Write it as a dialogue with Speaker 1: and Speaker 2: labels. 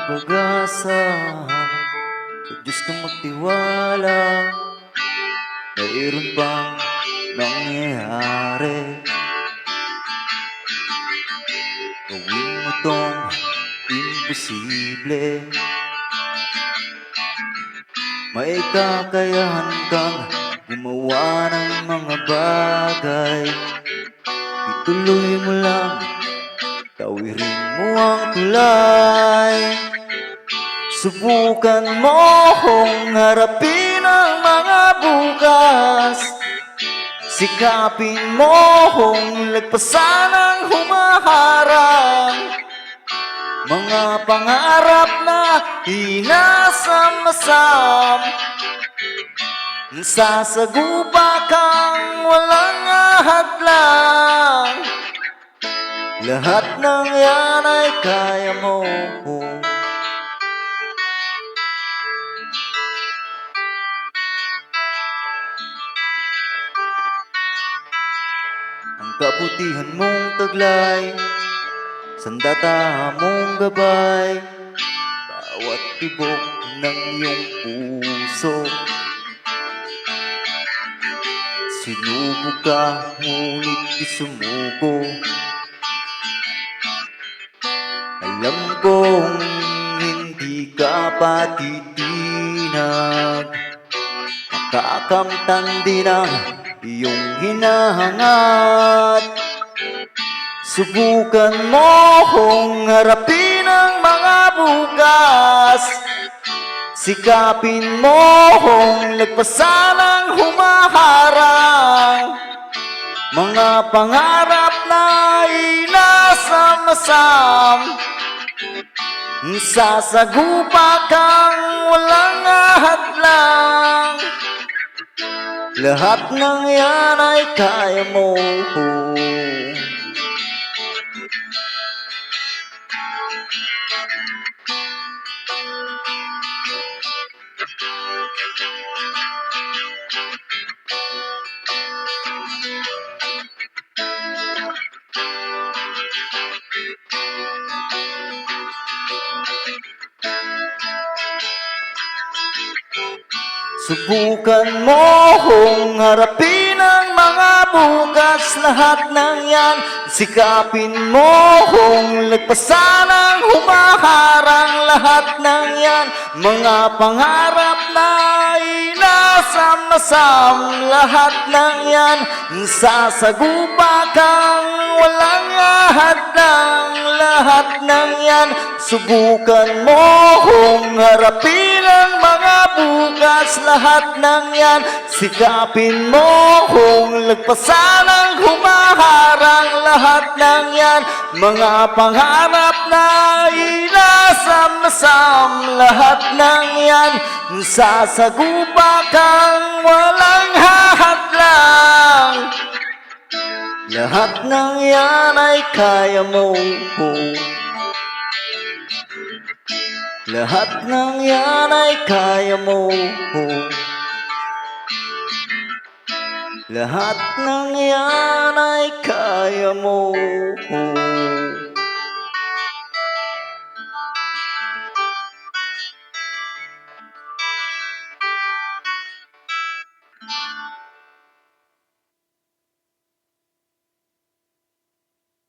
Speaker 1: pag-asa, sa Diyos ka magtiwala. Mayroon bang nangyayari? Gawin mo tong imposible. May kakayahan kang gumawa ng mga bagay. Ituloy mo lang, tawirin mo ang tulay. Subukan mo kung harapin ang mga bukas. Sikapin mo kung lagpasan ang humaharang. Mga pangarap na inasam-asam, sasagupa kang walang hadlang. Lahat ng yan ay kaya mo. Ang kabutihan mong taglay, sandata mong gabay, bawat tibok ng iyong puso. Sinubok ka, ngunit di sumuko. Alam kong hindi ka patitinag, makakamtan din ang iyong hinahangad. Subukan mo kung harapin ang mga bukas. Sikapin mo kung lagpasan ang humaharang. Mga pangarap na inasam-asam, sasagupa kang walang hadlang. Lahat ng yan ay kaya mo. Subukan mo kung harapin ang mga bukas. Lahat ng yan, sikapin mo kung lagpasan ang humaharang. Lahat ng yan, mga pangarap na inasam-asam. Lahat ng yan, sasagupa kang walang hadlang. Lahat ng yan, subukan mo kung harapin ang mga bukas. Lahat ng yan, sikapin mo kung lagpasan ang humaharang. Lahat ng yan, mga pangarap na inasam-asam. Lahat ng yan, sasagupa kang walang hadlang. Lahat ng yan ay kaya mo. Lahat ng yan ay kaya mo. Lahat ng yan ay kaya mo.